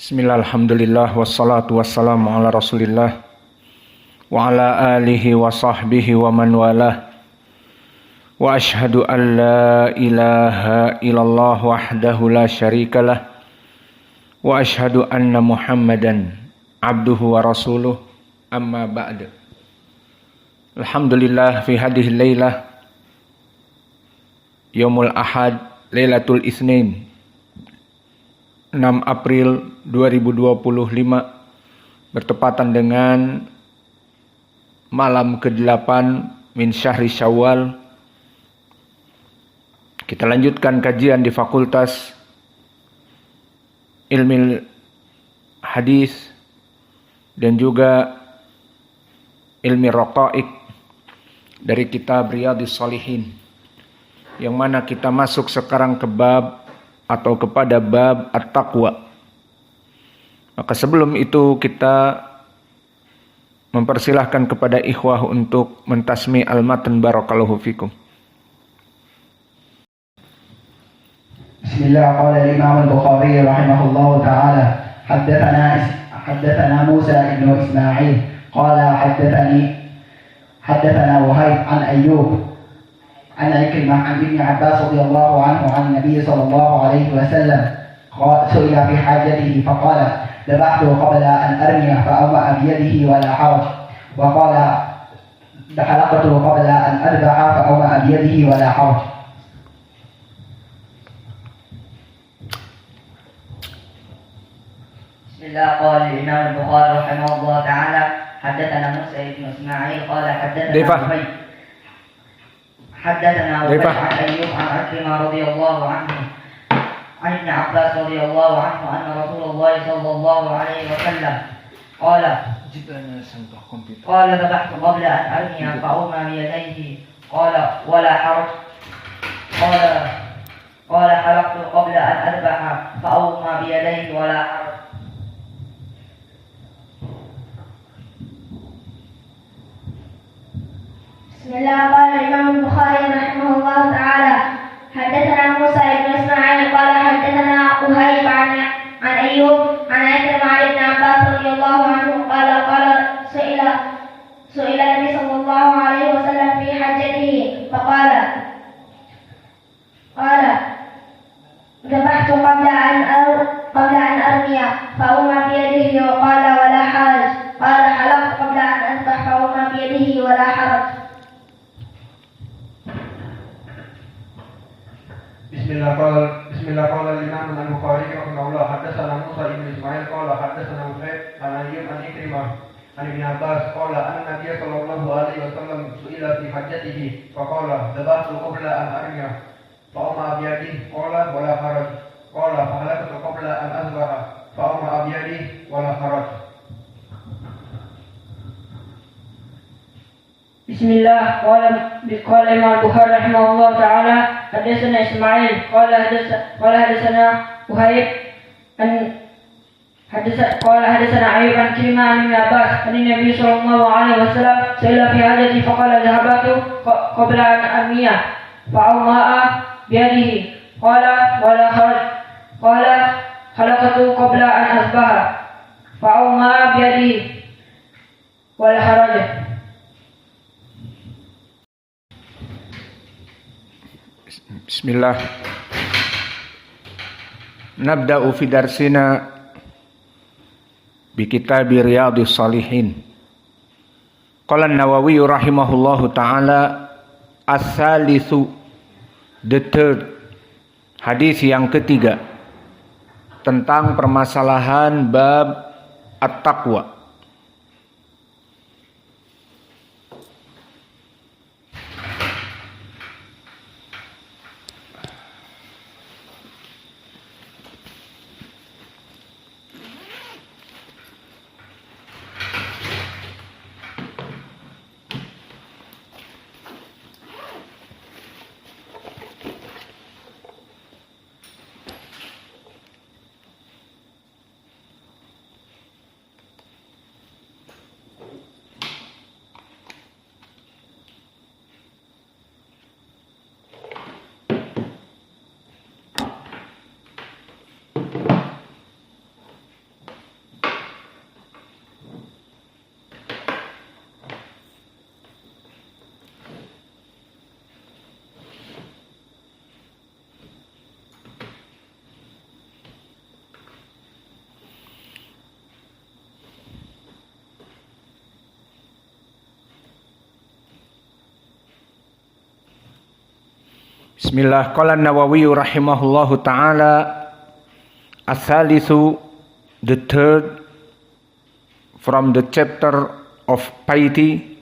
Bismillah, alhamdulillah, wassalatu wassalamu ala rasulillah wa ala alihi wa sahbihi wa man walah. Wa ashhadu an la ilaha illallah wahdahu la syarikalah wa ashhadu anna muhammadan abduhu wa rasuluh, amma ba'd. Alhamdulillah, fi hadhihi laylah yaumul ahad lailatul isnin 6 April 2025 bertepatan dengan malam ke-8 min syahri Syawal. Kita lanjutkan kajian di Fakultas Ilmu Hadis dan juga Ilmu Raqaiq dari kitab Riyadhus Shalihin, yang mana kita masuk sekarang ke bab atau kepada bab at-taqwa. Maka sebelum itu kita mempersilahkan kepada ikhwah untuk mentasmi al-matan, barakallahu fikum. Bismillah, qala al-Imam al-Bukhari rahimahullahu ta'ala haddathana Musa ibn Ismail qala haddathana Wahib an Ayyub عن عكرمة عن ابن عباس رضي الله عنه عن النبي صلى الله عليه وسلم سئل في حاجته فقال ذبحته قبل أن أرميه فأومأ بيده ولا حرج، وقال حلقته قبل أن أذبح فأومأ بيده ولا حرج. بسم الله. قال الإمام البخاري رحمه الله تعالى حدثنا موسى بن إسماعيل قال حدثنا وهيب عن أيوب عن عكرمة رضي الله عنه عن ابن عباس رضي الله عنه أن رسول الله صلى الله عليه وسلم قال ذبحت قبل أن أرمي فأومى بيديه قال ولا حرج، قال حلقت قبل أن أذبح فأومى بيديه ولا حرج. بسم الله. قال الإمام البخاري رحمه الله تعالى حدثنا موسى بن إسماعيل قال حدثنا وهيب عن أيوب عن عكرمة عن ابن عباس رضي الله عنه قال سئل النبي صلى الله عليه وسلم في حجته فقال ذبحت قبل أن أرمي فأومى بيده وقال ولا حرج، قال حلقت قبل أن أذبح فأومى بيده ولا حرج. Bismillah qala al-Imam al-Bukhari rahimahullah haddatsana Musa ibn Ismail qala haddatsana Wahib an Ayyub an Ikrimah an Ibn Abbas qala anna Nabiy sallallahu alaihi wasallam su'ila fi hajjatihi faqala dhabhtu qabla an armiya fa amma biyadihi qala wala haraj, qala fahalaktu qabla an azbaha fa amma biyadihi wala haraj. Bismillah. Qala Imam Bukhari rahimahullah ta'ala haddatsana Ismail qala haddatsana Wahib qala haddatsana Ayyub an Ikrimah an Ibn Abbas an Nabi sallallahu alaihi wasallam su'ila fi hajati faqala dhahabtu qabla an armiya fa'awma'a biyadihi qala wala haraj, qala halaqtu qabla an asbaha fa'awma'a biyadihi wala haraj. Bismillah. Nabda'u fi darsina bi kitab Riyadhus Shalihin. Qala an-Nawawi rahimahullahu ta'ala as-salisu, the third, hadis yang ketiga tentang permasalahan bab at-taqwa. Bismillah. Qala Nawawi rahimahullahu taala, ats-tsalitsu, the third from the chapter of piety,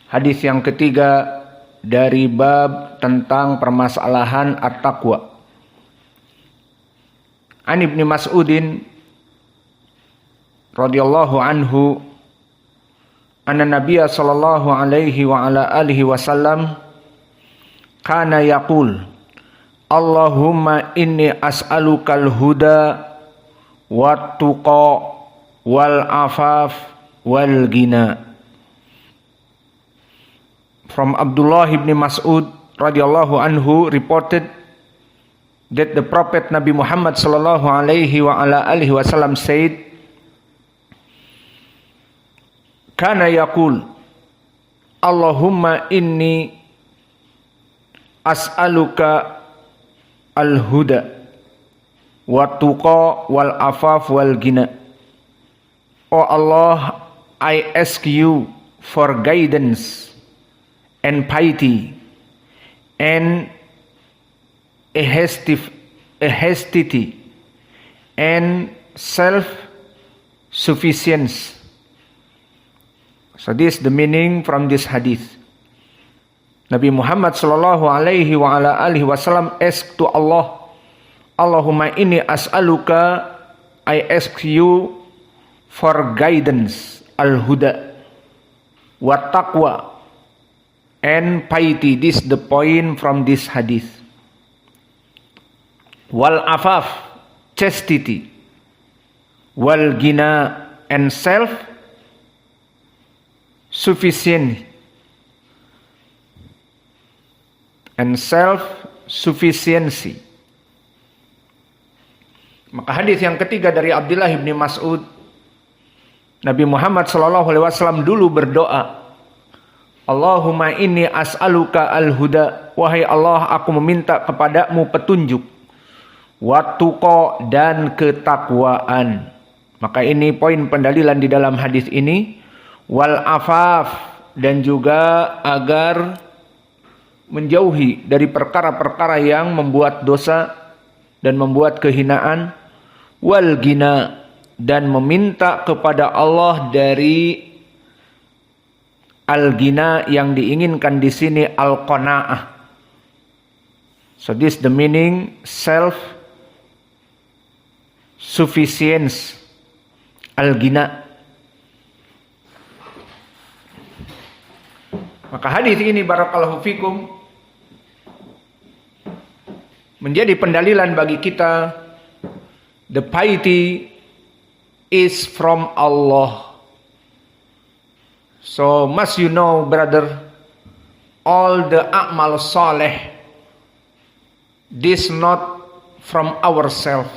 hadis yang ketiga dari bab tentang permasalahan at-taqwa. An Ibnu Mas'udin radhiyallahu anhu anna Nabiyya sallallahu alaihi wa ala alihi wasallam kana yaqul Allahumma inni as'alukal huda wat tuqa wal afaf wal ghina. From Abdullah ibn Mas'ud radhiyallahu anhu reported that the Prophet Nabi Muhammad sallallahu alaihi wa ala alihi wasallam said, kana yaqul Allahumma inni as'aluka al-huda wa tuqa wal afaf wal ghina. Oh Allah, I ask you for guidance and piety and a hastity and self-sufficiency. So this is the meaning from this hadith. Nabi Muhammad sallallahu alaihi wa ala alihi wasallam asked to Allah, Allahumma inni as'aluka, I ask you for guidance, al-huda, wa taqwa, and piety. This is the point from this hadith. Wal afaf, chastity, wal ghina, and self-sufficiency. Maka hadis yang ketiga dari Abdullah bin Mas'ud, Nabi Muhammad SAW dulu berdoa, Allahumma inni as'aluka al-huda, wahai Allah, aku meminta kepadamu petunjuk, wa tuqa, dan ketakwaan. Maka ini poin pendalilan di dalam hadis ini, wal afaf, dan juga agar menjauhi dari perkara-perkara yang membuat dosa dan membuat kehinaan, wal ghina, dan meminta kepada Allah dari al-ghina yang diinginkan di sini al-qanaah. So this the meaning, self-sufficiency, al-ghina. Maka hadis ini barakallahu fikum menjadi pendalilan bagi kita, the piety is from Allah. So must you know, brother, all the a'mal saleh, this not from ourselves.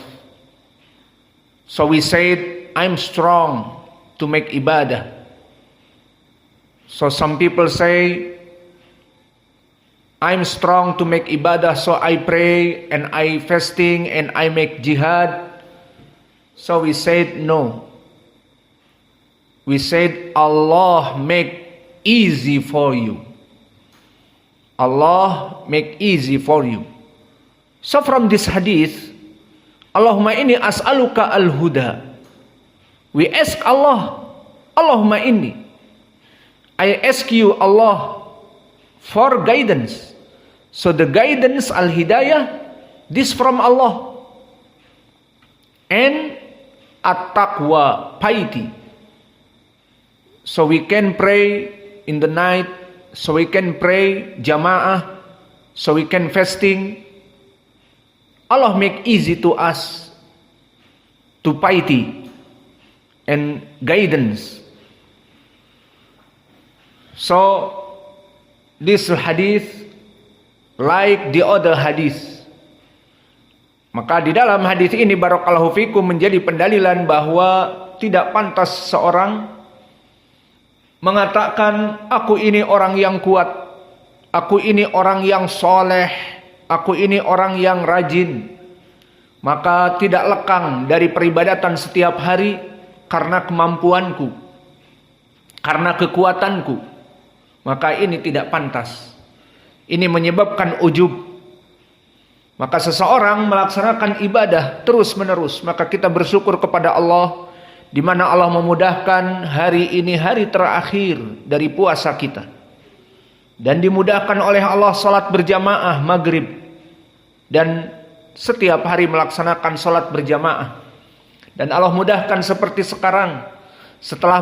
So we said, I'm strong to make ibadah. So some people say, I'm strong to make ibadah, so I pray and I fasting and I make jihad. So we said no. We said Allah make easy for you. Allah make easy for you. So from this hadith, Allahumma inni as'aluka al-huda. We ask Allah, Allahumma inni, I ask you Allah for guidance. So the guidance, al-hidayah, this from Allah. And at-taqwa, piety. So we can pray in the night, so we can pray jama'ah, so we can fasting. Allah make easy to us to piety and guidance. So this hadith like the other hadith. Maka di dalam hadis ini barakallahu fikum menjadi pendalilan bahwa tidak pantas seorang mengatakan aku ini orang yang kuat, aku ini orang yang soleh, aku ini orang yang rajin. Maka tidak lekang dari peribadatan setiap hari karena kemampuanku, karena kekuatanku. Maka ini tidak pantas. Ini menyebabkan ujub, Maka seseorang melaksanakan ibadah terus-menerus, maka kita bersyukur kepada Allah di mana Allah memudahkan hari ini hari terakhir dari puasa kita. Dan dimudahkan oleh Allah salat berjamaah maghrib. Dan setiap hari melaksanakan salat berjamaah. Dan Allah mudahkan seperti sekarang, setelah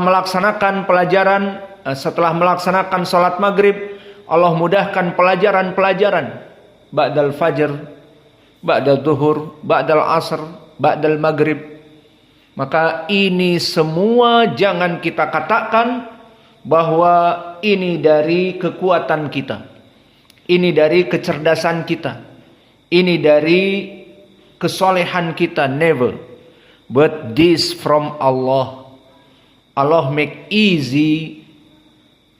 melaksanakan salat maghrib, Allah mudahkan pelajaran-pelajaran ba'dal fajr, ba'dal zuhur, ba'dal asr, ba'dal maghrib. Maka ini semua jangan kita katakan bahwa ini dari kekuatan kita, ini dari kecerdasan kita, ini dari kesolehan kita. Never. But this from Allah. Allah make easy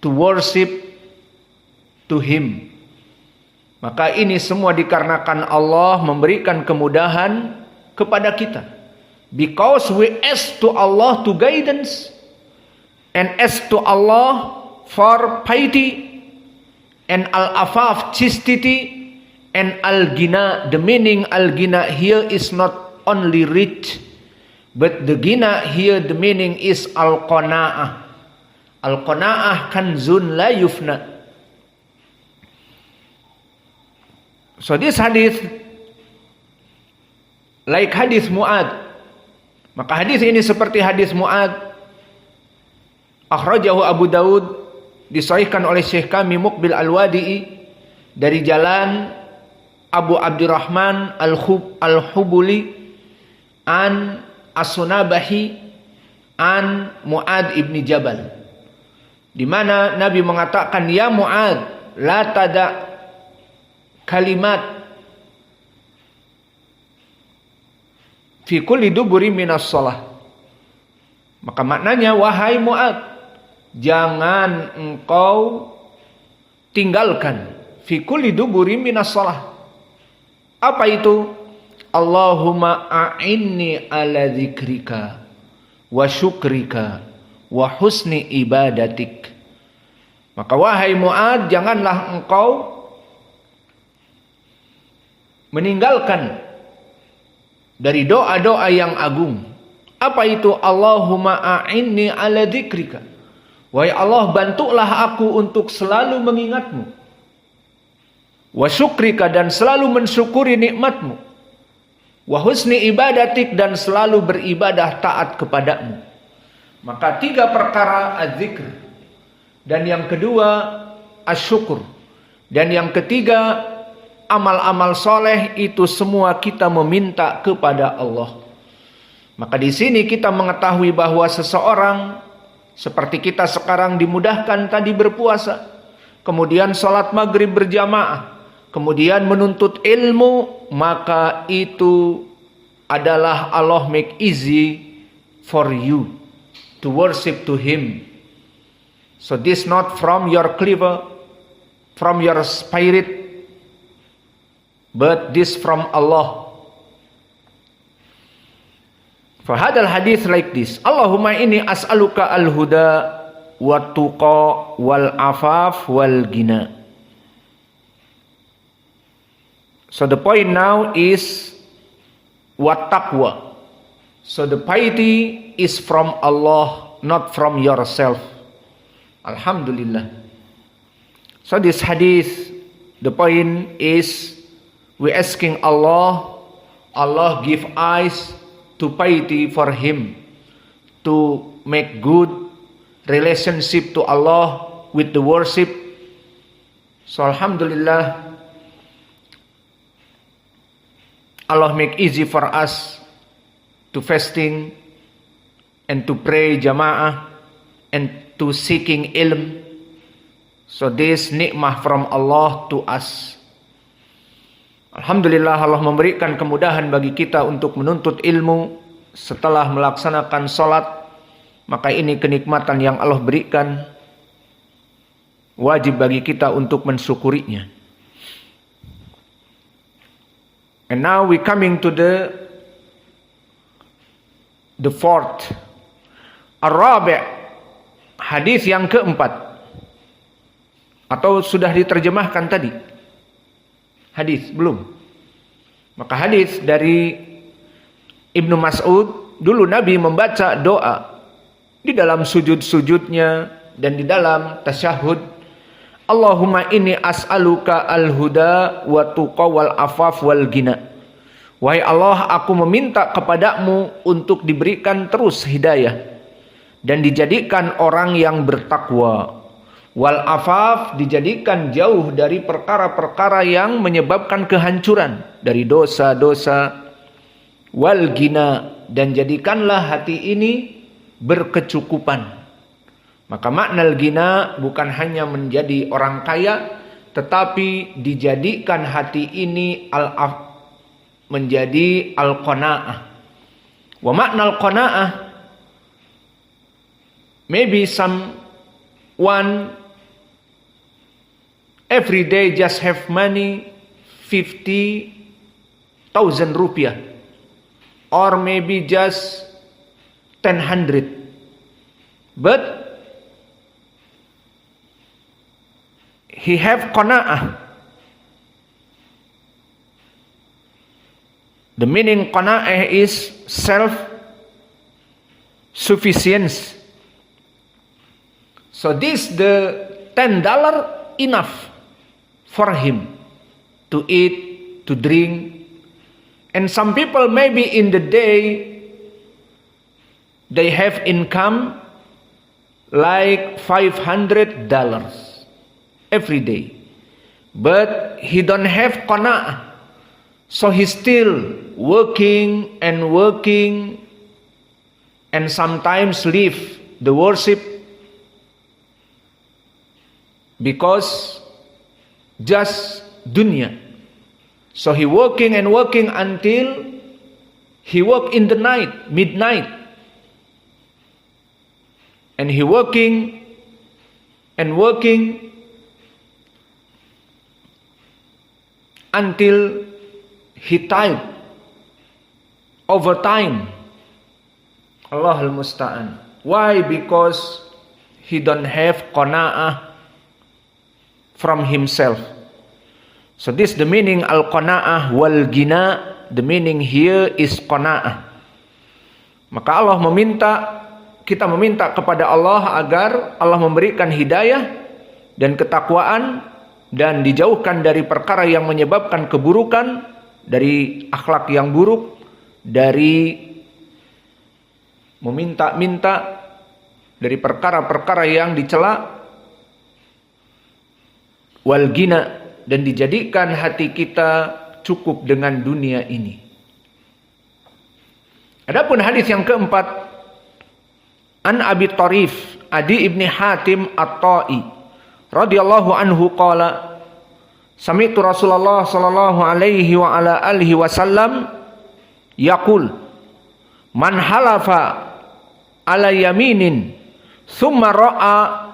to worship to Him. Maka ini semua dikarenakan Allah memberikan kemudahan kepada kita. Because we ask to Allah to guidance, and ask to Allah for piety, and al-afaf chastity, and al-gina. The meaning al-gina here is not only rich, but the gina here the meaning is al-qana'ah. Al-qana'ah kanzun la yufna. So this hadith like hadith Mu'ad. Maka hadis ini seperti hadis Mu'ad. Akhrajahu Abu Daud, disahihkan oleh Syekh kami Muqbil Al-Wadi'i dari jalan Abu Abdurrahman Al-Hubuli an As-Sunabahi an Mu'ad ibni Jabal, di mana Nabi mengatakan, ya Mu'ad, la tada kalimat fi kulli duburi minas shalah. Maka maknanya, wahai Mu'ad, jangan engkau tinggalkan fi kulli duburi minas shalah. Apa itu? Allahumma a'inni ala dzikrika wa syukrika wa husni ibadatik. Maka wahai Mu'ad, janganlah engkau meninggalkan dari doa-doa yang agung. Apa itu? Allahumma a'inni ala dzikrika. Wahai Allah, bantulah aku untuk selalu mengingatmu. Wa syukrika, dan selalu mensyukuri nikmatmu. Wa husni ibadatik, dan selalu beribadah taat kepadamu. Maka 3 perkara az-zikr. Dan yang kedua asyukur. Dan yang ketiga amal-amal soleh. Itu semua kita meminta kepada Allah. Maka di sini kita mengetahui bahwa seseorang seperti kita sekarang dimudahkan tadi berpuasa, kemudian sholat maghrib berjamaah, kemudian menuntut ilmu, maka itu adalah Allah make easy for you to worship to Him. So this not from your clever, from your spirit, but this from Allah. For hadal hadith like this, Allahumma inni as'aluka al-huda wa tuqa wal afaf wal gina. So the point now is what taqwa. So the piety is from Allah, not from yourself. Alhamdulillah. So this hadith, the point is we asking Allah, Allah give eyes to piety for Him, to make good relationship to Allah with the worship. So Alhamdulillah, Allah make easy for us to fasting and to pray jama'ah and to seeking ilm. So this nikmah from Allah to us. Alhamdulillah, Allah memberikan kemudahan bagi kita untuk menuntut ilmu setelah melaksanakan sholat. Maka ini kenikmatan yang Allah berikan, wajib bagi kita untuk mensyukurinya. And now we coming to the fourth, Ar-Rabi', hadis yang keempat, atau sudah diterjemahkan tadi? Hadis belum? Maka hadis dari Ibnu Mas'ud, dulu Nabi membaca doa di dalam sujud-sujudnya dan di dalam tasyahud. Allahumma inni as'aluka al-huda wa tuqa wal afaf wal ghina. Wahai Allah, aku meminta kepadamu untuk diberikan terus hidayah dan dijadikan orang yang bertakwa. Wal afaf, dijadikan jauh dari perkara-perkara yang menyebabkan kehancuran, dari dosa-dosa. Wal ghina, dan jadikanlah hati ini berkecukupan. Maka makna al-ghina bukan hanya menjadi orang kaya, tetapi dijadikan hati ini menjadi al-qanaah. Wa makna al-qanaah, maybe someone every day just have money 50,000 rupiah, or maybe just 10,000, but he have qanaah. The meaning qanaah is self-sufficiency. So this the $10 enough for him to eat, to drink. And some people maybe in the day they have income like $500 every day, but he don't have qanaah. So he's still working and working, and sometimes leave the worship because just dunya. So he working and working until he work in the night, midnight, and he working and working until he tired, overtime. Allahul musta'an. Why? Because he don't have qanaah from himself. So this the meaning al-qanaah wal ghina. The meaning here is qanaah. Maka Allah kita meminta kepada Allah agar Allah memberikan hidayah dan ketakwaan dan dijauhkan dari perkara yang menyebabkan keburukan, dari akhlak yang buruk, dari meminta-minta, dari perkara-perkara yang dicela, wal ghina, dan dijadikan hati kita cukup dengan dunia ini. Adapun hadis yang keempat, an Abi Tarif Adi ibni Hatim At-Ta'i radhiyallahu anhu qala sami'tu Rasulullah sallallahu alaihi wa ala alihi wasallam yaqul man halafa ala yaminin thumma ra'a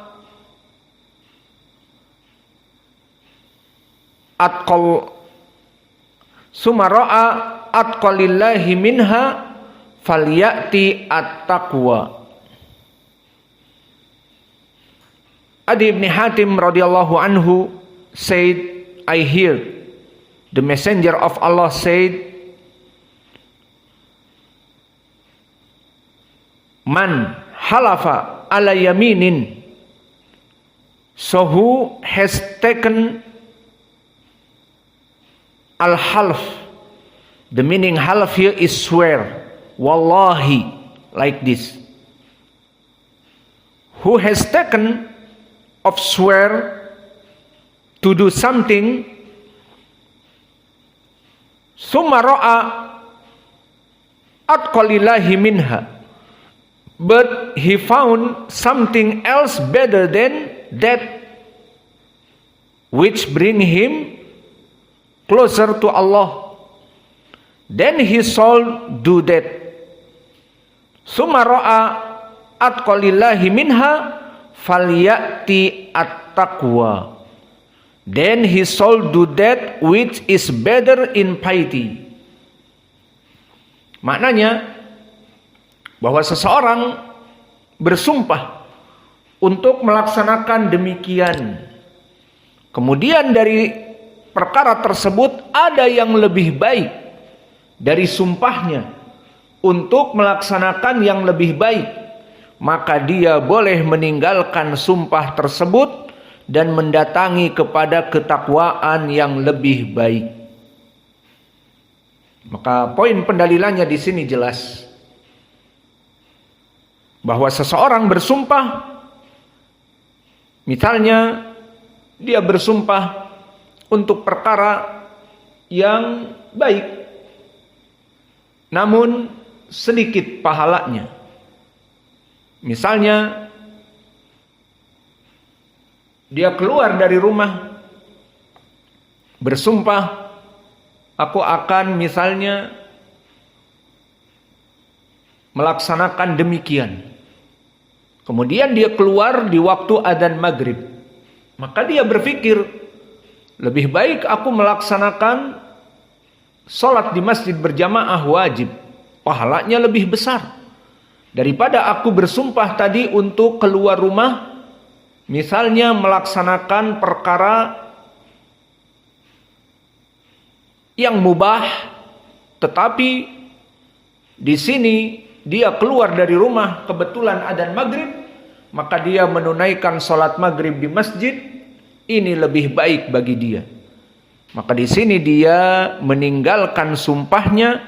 atqalillahi minha falyati at-taqwa. Adi ibn Hatim radhiyallahu anhu said, I hear the messenger of Allah said, man halafa ala yaminin, so who has taken al-half. The meaning half here is swear, wallahi, like this. Who has taken of swear to do something, summa ra'a atqalillahi minha, but he found something else better than that, which bring him closer to Allah, then he shall do that. Summa ra'a atqalillahi minha falyati at-taqwa, then he shall do that which is better in piety. Maknanya bahwa seseorang bersumpah untuk melaksanakan demikian, kemudian dari perkara tersebut ada yang lebih baik dari sumpahnya untuk melaksanakan yang lebih baik, maka dia boleh meninggalkan sumpah tersebut dan mendatangi kepada ketakwaan yang lebih baik. Maka poin pendalilannya di sini jelas bahwa seseorang bersumpah, misalnya dia bersumpah untuk perkara yang baik, namun sedikit pahalanya. Misalnya dia keluar dari rumah bersumpah, aku akan misalnya melaksanakan demikian. Kemudian dia keluar di waktu adzan maghrib. Maka dia berpikir, lebih baik aku melaksanakan sholat di masjid berjamaah wajib. Pahalanya lebih besar daripada aku bersumpah tadi untuk keluar rumah, misalnya melaksanakan perkara yang mubah, tetapi di sini dia keluar dari rumah kebetulan adzan maghrib, maka dia menunaikan sholat maghrib di masjid. Ini lebih baik bagi dia. Maka di sini dia meninggalkan sumpahnya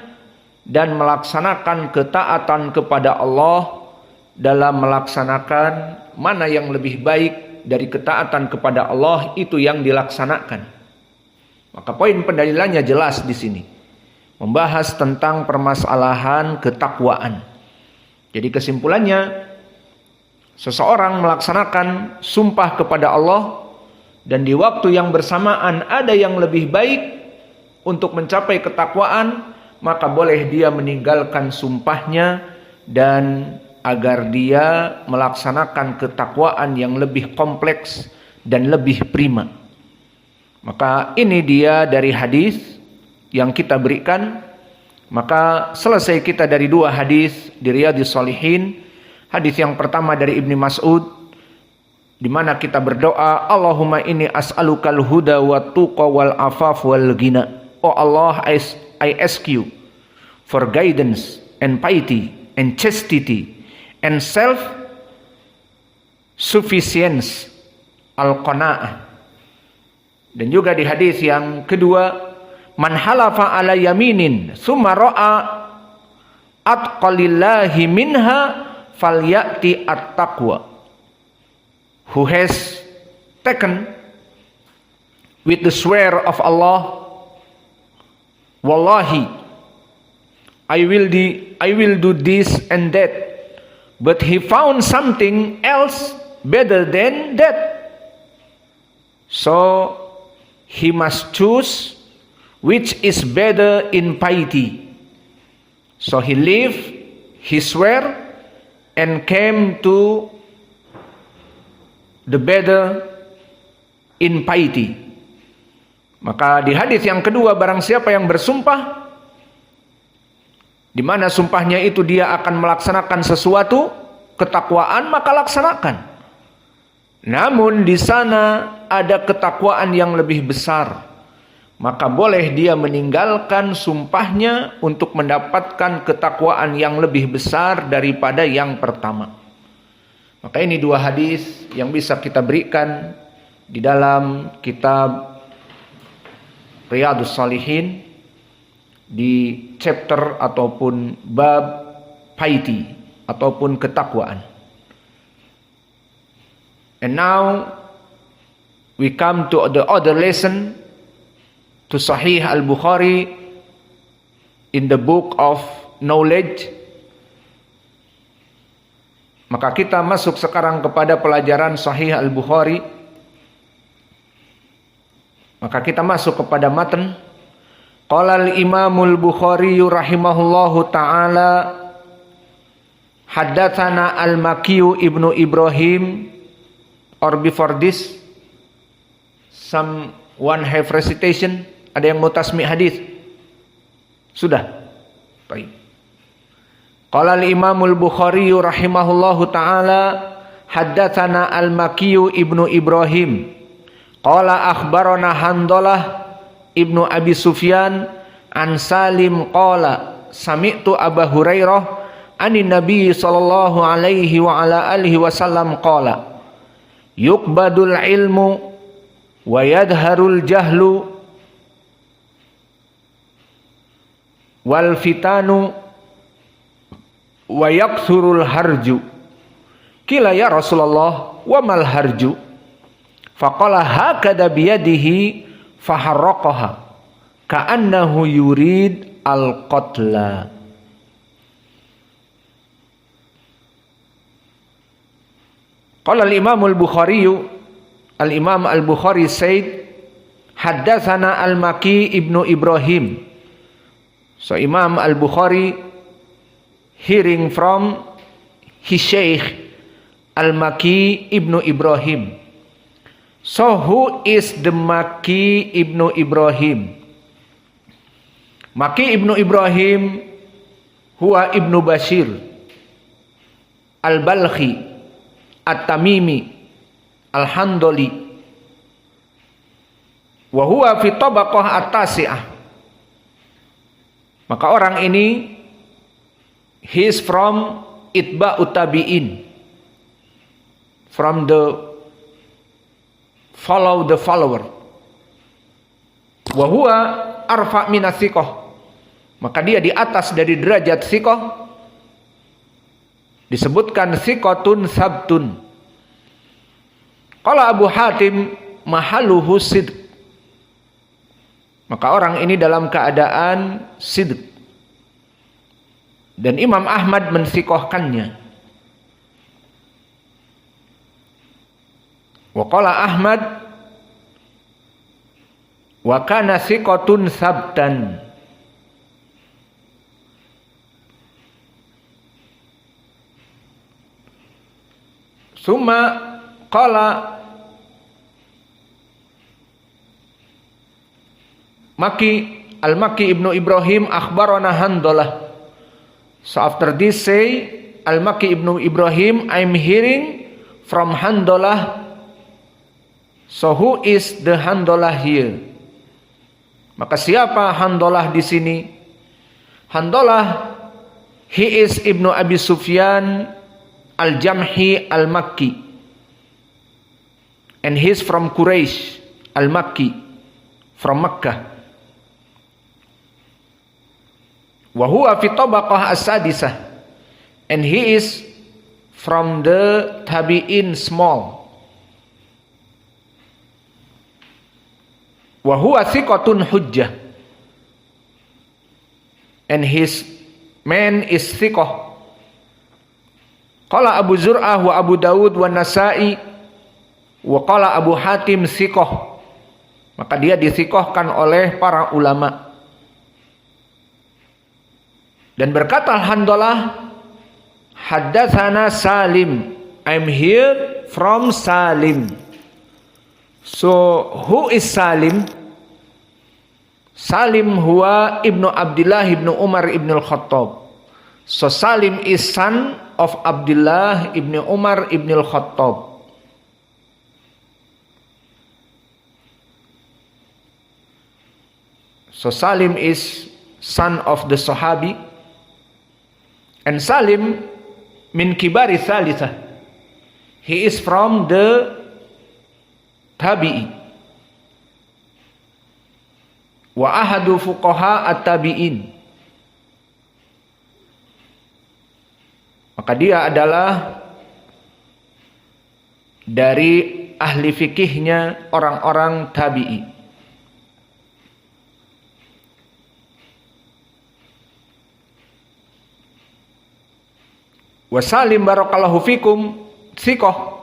dan melaksanakan ketaatan kepada Allah dalam melaksanakan mana yang lebih baik dari ketaatan kepada Allah, itu yang dilaksanakan. Maka poin pendalilannya jelas di sini, membahas tentang permasalahan ketakwaan. Jadi kesimpulannya, seseorang melaksanakan sumpah kepada Allah dan di waktu yang bersamaan ada yang lebih baik untuk mencapai ketakwaan, maka boleh dia meninggalkan sumpahnya dan agar dia melaksanakan ketakwaan yang lebih kompleks dan lebih prima. Maka ini dia dari hadis yang kita berikan. Maka selesai kita dari dua hadis di Riyadhus Shalihin. Hadis yang pertama dari Ibnu Mas'ud, di mana kita berdoa, Allahumma inni as'alukal huda wa tuqa wal afaf wal ghina. Oh Allah, I ask you for guidance and piety and chastity and self sufficiency, al-qanaah. Dan juga di hadis yang kedua, man halafa ala yaminin summa ra'a atqalillahi minha falyati at-taqwa. Who has taken with the swear of Allah, wallahi, I will do this and that, but he found something else better than that, so he must choose which is better in piety. So he lived, he swear, and came to the better in piety. Maka di hadis yang kedua, barang siapa yang bersumpah, di mana sumpahnya itu dia akan melaksanakan sesuatu ketakwaan, maka laksanakan. Namun di sana ada ketakwaan yang lebih besar, maka boleh dia meninggalkan sumpahnya untuk mendapatkan ketakwaan yang lebih besar daripada yang pertama. Maka ini dua hadis yang bisa kita berikan di dalam kitab Riyadhus Shalihin di chapter ataupun bab piety ataupun ketakwaan. And now we come to the other lesson, to Sahih Al-Bukhari in the book of knowledge. Maka kita masuk sekarang kepada pelajaran Sahih Al-Bukhari. Maka kita masuk kepada matan. Qala al-Imamul Bukhari rahimahullahu ta'ala, haddatsana Al-Makki ibnu Ibrahim. Or before this, someone have recitation? Ada yang mau tasmi' hadis? Sudah? Baik. Qala al-Imamul Bukhari rahimahullahu ta'ala, haddatsana Al-Makki ibnu Ibrahim. Qala akhbarana Handalah ibnu Abi Sufyan an Salim qala sami'tu Abu Hurairah anin Nabi sallallahu alaihi wa ala alihi wasallam qala yuqbadul ilmu wa yadharul jahlu wal fitanu wa yaksurul harju. Qila ya Rasulullah wa mal harju? Faqala hakada biyadihi faharraqaha ka'annahu yurid al-qatla. Qala al-Imam al-Bukhari, al-Imam al-Bukhari said haddatsana al-Maki ibnu Ibrahim. So Imam al-Bukhari hearing from his Shaykh al-Maki ibnu Ibrahim. So who is the Maki ibnu Ibrahim? Maki ibnu Ibrahim huwa ibnu Bashir al-Balkhi at-Tamimi al-Handoli wa huwa fi tabaqah at-tasi'ah. Maka orang ini he is from itba'ut tabi'in, from the follow the follower. Wa huwa arfa' minas thiqah. Maka dia di atas dari derajat thiqah. Disebutkan thiqatun sabtun. Qala Abu Hatim mahaluhu sidq. Maka orang ini dalam keadaan sidq. Dan Imam Ahmad mensiqahkannya. Wa qala Ahmad wa kana thiqatun sabtan. Summa qala Maki al-Maki ibnu Ibrahim akhbarana Handalah. So after this say al-Maki ibnu Ibrahim, I'm hearing from Handalah. So who is the Handalah here? Maka siapa Handalah di sini? Handalah, he is ibnu Abi Sufyan al-Jamhi al-Makki, and he is from Quraisy al-Makki, from Makkah. Wa huwa fi tabaqah as-sadisah, and he is from the tabi'in small. Wa huwa thiqatun hujjah, and his man is thiqah. Qala Abu Zur'ah wa Abu Dawud wa Nasa'i wa qala Abu Hatim thiqah. Maka dia dithiqahkan oleh para ulama. Dan berkata Handalah, haddatsana Salim, I'm here from Salim. So who is Salim? Salim huwa ibnu Abdullah ibnu Umar ibnu al-Khattab. So Salim is son of Abdullah ibnu Umar ibnu al-Khattab. So Salim is son of the Sahabi. And Salim min kibari thalitha. He is from the tabi'i. Wa ahadu fuqaha at-tabi'in. Maka dia adalah dari ahli fikihnya orang-orang tabi'i. Wa Salim barakallahu fikum thiqah.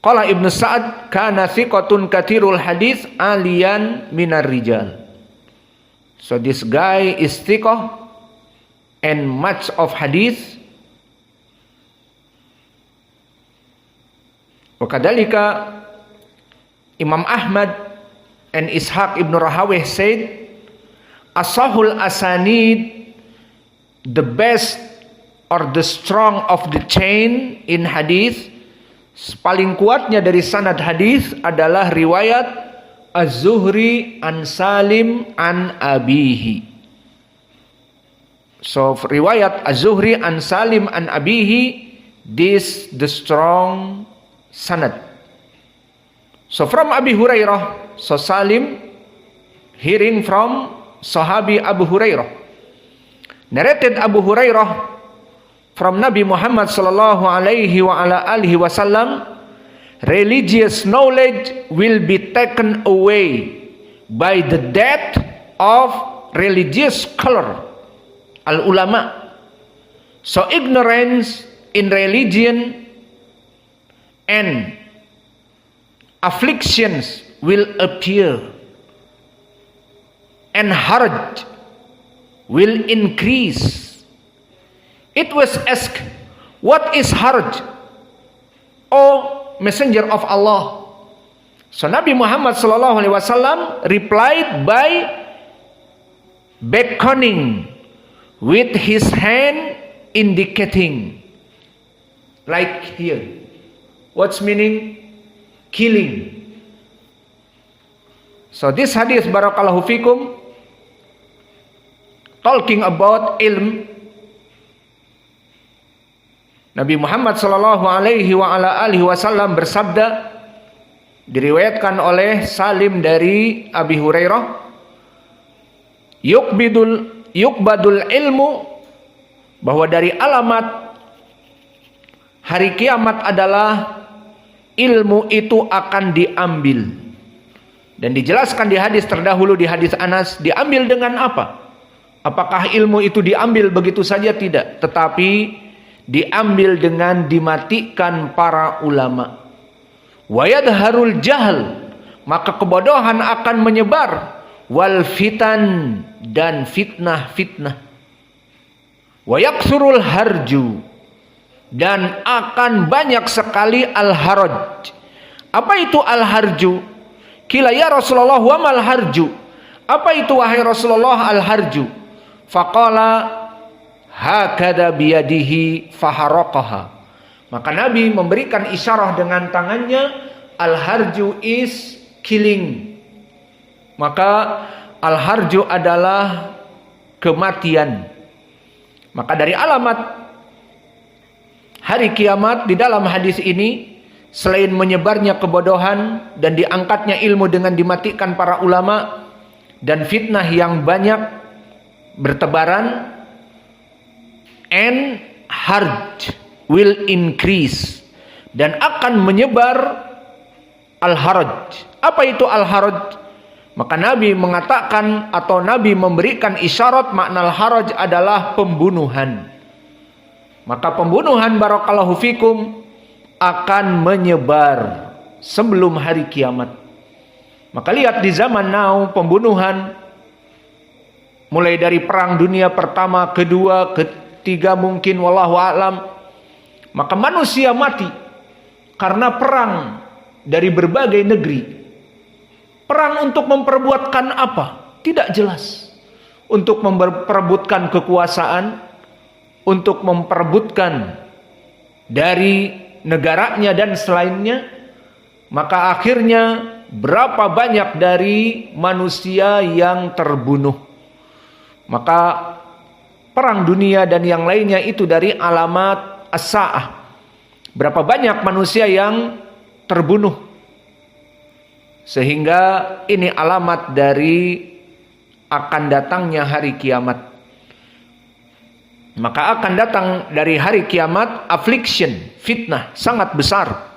Qala Ibnu Sa'ad kana thiqatun katsirul hadis aliyan minar rijal. So this guy is thiqah and much of hadith. Wa kadzalika Imam Ahmad and Ishaq ibn Rahawih said asahul asanid, the best or the strong of the chain in hadith, paling kuatnya dari sanad hadis adalah riwayat Az-Zuhri an Salim an abihi. So riwayat Az-Zuhri an Salim an abihi, this the strong sanad. So from Abi Hurairah, so Salim hearing from Sahabi Abu Hurairah. Narrated Abu Hurairah from Nabi Muhammad sallallahu alaihi wa ala alihi wasallam, religious knowledge will be taken away by the death of religious scholar, al-ulama. So ignorance in religion and afflictions will appear, and haraj will increase. It was asked, what is haraj, O Messenger of Allah? So Nabi Muhammad sallallahu alaihi wasallam replied by beckoning with his hand indicating, like here. What's meaning? Killing. So this hadith, barakallahu fikum, talking about ilm. Nabi Muhammad sallallahu alaihi wa ala alihi wasallam bersabda, diriwayatkan oleh Salim dari Abi Hurairah, yukbadul ilmu, bahwa dari alamat hari kiamat adalah ilmu itu akan diambil. Dan dijelaskan di hadis terdahulu, di hadis Anas, diambil dengan apa? Apakah ilmu itu diambil begitu saja? Tidak, tetapi diambil dengan dimatikan para ulama. Wa yadharul jahl, maka kebodohan akan menyebar, wal fitan, dan fitnah-fitnah. Wa yaksurul harju, dan akan banyak sekali al-haraj. Apa itu al-harju? Qila ya Rasulullah, wa mal harju? Apa itu wahai Rasulullah al-harju? Faqala hakada biyadihi faharaqaha. Maka Nabi memberikan isyarah dengan tangannya, al-harju is killing. Maka al-harju adalah kematian. Maka dari alamat hari kiamat di dalam hadis ini, selain menyebarnya kebodohan dan diangkatnya ilmu dengan dimatikan para ulama, dan fitnah yang banyak bertebaran, and harj will increase, dan akan menyebar al-haraj. Apa itu al-haraj? Maka Nabi mengatakan, atau Nabi memberikan isyarat, makna al-haraj adalah pembunuhan. Maka pembunuhan, barakallahu fikum, akan menyebar sebelum hari kiamat. Maka lihat di zaman now, pembunuhan mulai dari perang dunia pertama, kedua, ketiga mungkin, wallahu a'lam. Maka manusia mati karena perang dari berbagai negeri. Perang untuk memperbuatkan apa? Tidak jelas. Untuk memperebutkan kekuasaan, untuk memperebutkan dari negaranya dan selainnya. Maka akhirnya berapa banyak dari manusia yang terbunuh. Maka perang dunia dan yang lainnya itu dari alamat as-sa'ah. Berapa banyak manusia yang terbunuh. Sehingga ini alamat dari akan datangnya hari kiamat. Maka akan datang dari hari kiamat affliction, fitnah sangat besar.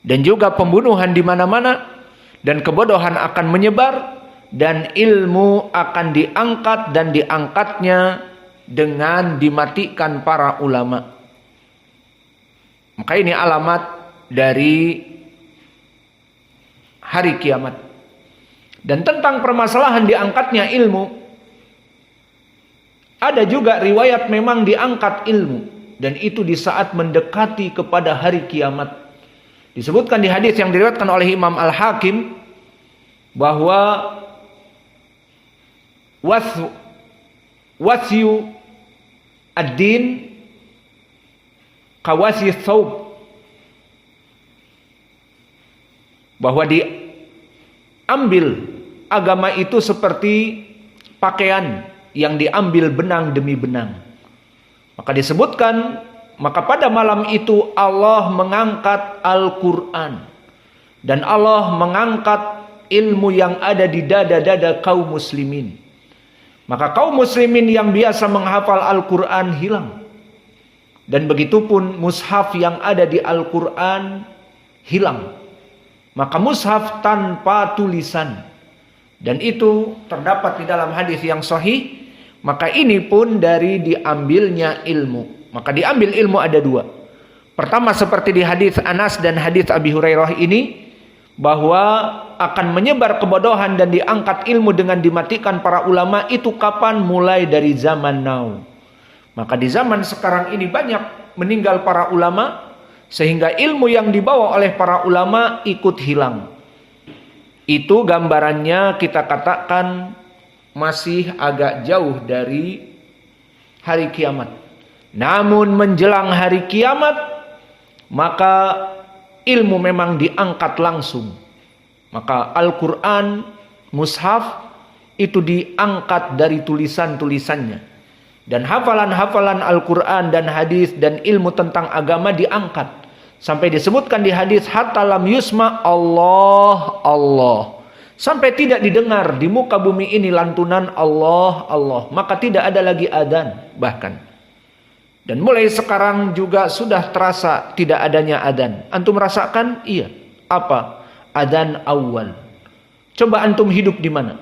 Dan juga pembunuhan di mana-mana, dan kebodohan akan menyebar, dan ilmu akan diangkat, dan diangkatnya dengan dimatikan para ulama. Maka ini alamat dari hari kiamat. Dan tentang permasalahan diangkatnya ilmu, ada juga riwayat memang diangkat ilmu, dan itu di saat mendekati kepada hari kiamat. Disebutkan di hadis yang diriwayatkan oleh Imam Al-Hakim bahwa wasyu ad-din kawasi thawb, bahwa ambil agama itu seperti pakaian yang diambil benang demi benang. Maka disebutkan, maka pada malam itu Allah mengangkat Al-Quran. Dan Allah mengangkat ilmu yang ada di dada-dada kaum muslimin. Maka kaum muslimin yang biasa menghafal Al-Quran hilang. Dan begitupun mushaf yang ada di Al-Quran hilang. Maka mushaf tanpa tulisan. Dan itu terdapat di dalam hadis yang sahih. Maka ini pun dari diambilnya ilmu. Maka diambil ilmu ada dua. Pertama seperti di hadis Anas dan hadis Abi Hurairah ini, bahwa akan menyebar kebodohan dan diangkat ilmu dengan dimatikan para ulama itu kapan? Mulai dari zaman now. Maka di zaman sekarang ini banyak meninggal para ulama, sehingga ilmu yang dibawa oleh para ulama ikut hilang. Itu gambarannya kita katakan masih agak jauh dari hari kiamat. Namun menjelang hari kiamat, maka ilmu memang diangkat langsung. Maka Al-Quran, mushaf, itu diangkat dari tulisan-tulisannya. Dan hafalan-hafalan Al-Quran dan hadis dan ilmu tentang agama diangkat. Sampai disebutkan di hadis, hatta lam yusma Allah, Allah. Sampai tidak didengar di muka bumi ini lantunan Allah, Allah. Maka tidak ada lagi adzan bahkan. Dan mulai sekarang juga sudah terasa tidak adanya adzan. Antum rasakan? Iya. Apa? Adzan awal. Coba antum hidup di mana?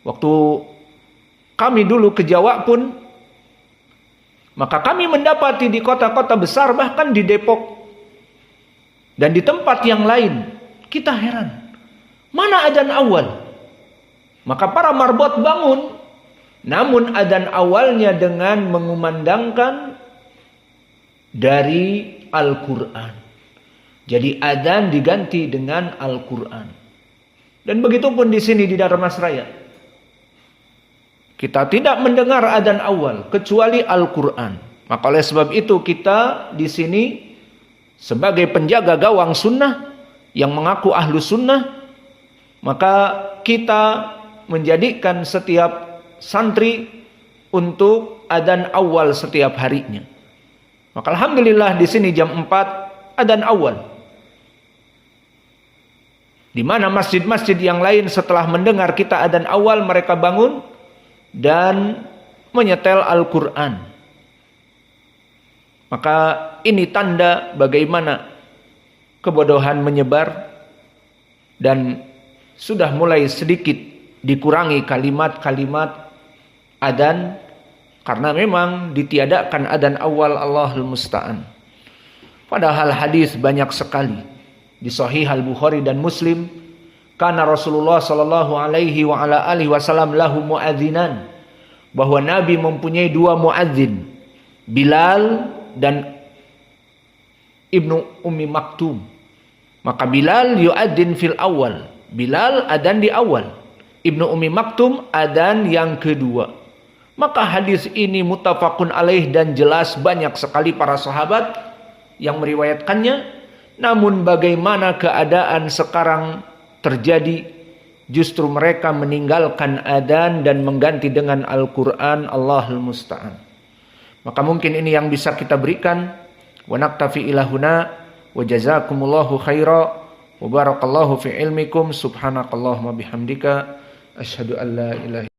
Waktu kami dulu ke Jawa pun, maka kami mendapati di kota-kota besar, bahkan di Depok dan di tempat yang lain, kita heran. Mana adzan awal? Maka para marbot bangun. Namun adzan awalnya dengan mengumandangkan dari Al-Quran. Jadi adzan diganti dengan Al-Quran. Dan begitu pun di sini di Darmasraya. Kita tidak mendengar adzan awal kecuali Al-Quran. Maka oleh sebab itu kita di sini sebagai penjaga gawang sunnah yang mengaku ahlu sunnah, maka kita menjadikan setiap santri untuk adzan awal setiap harinya. Maka alhamdulillah di sini jam 4 adzan awal. Di mana masjid-masjid yang lain setelah mendengar kita adzan awal, mereka bangun dan menyetel Al-Quran. Maka ini tanda bagaimana kebodohan menyebar dan sudah mulai sedikit dikurangi kalimat-kalimat adzan, karena memang ditiadakan adzan awal, Allahul Musta'an. Padahal hadis banyak sekali di Sahih Al-Bukhari dan Muslim. Karena Rasulullah sallallahu alaihi wa ala alihi wasallam lahu muadzinan, bahwa Nabi mempunyai dua muadzin, Bilal dan Ibnu Ummi Maktum. Maka Bilal yuadzin fil awal, Bilal adzan di awal, Ibnu Ummi Maktum adzan yang kedua. Maka hadis ini muttafaqun alaih dan jelas banyak sekali para sahabat yang meriwayatkannya. Namun bagaimana keadaan sekarang terjadi? Justru mereka meninggalkan adzan dan mengganti dengan Al-Quran, Allahul Musta'an. Maka mungkin ini yang bisa kita berikan. Wa naktafi ilahuna wa jazakumullahu khaira wa barakallahu fi ilmikum subhanakallahumma bihamdika asyhadu an la ilaha